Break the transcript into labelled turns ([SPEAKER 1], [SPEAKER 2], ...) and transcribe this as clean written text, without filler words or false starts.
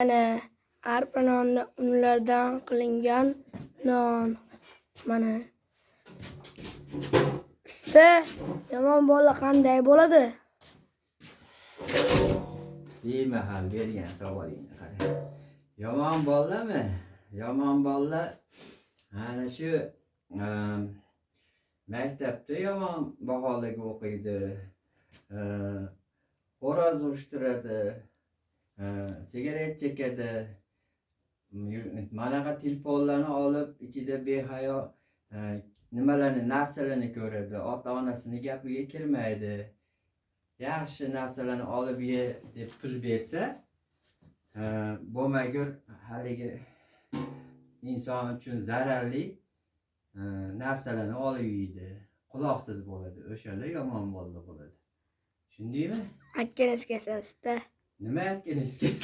[SPEAKER 1] Mana arpa nonni unlardan qilingan non. Mana usta, yomon bola qanday bo'ladi?
[SPEAKER 2] Bemahal bergan savolingni qarang. Yomon bolami? Yomon bola ana shu maktabda yomon baholarga o'qiydi. Xo'roz urishtiradi, sigaret chekadi. Manaqa telefonlarni olib ichida behayo narsalarni ko'radi. Ota-onasini gapiga kirmaydi. Yaxshi narsalarni olib ye deb pul bersa, bo'lmagur haligi inson uchun zararli narsalarni olib yeydi. Quloqsiz bo'ladi. O'shalar yomon bola bo'ladi. Tushundingmi?
[SPEAKER 1] Akkangiz kasal usta.
[SPEAKER 2] Nima aytganingiz?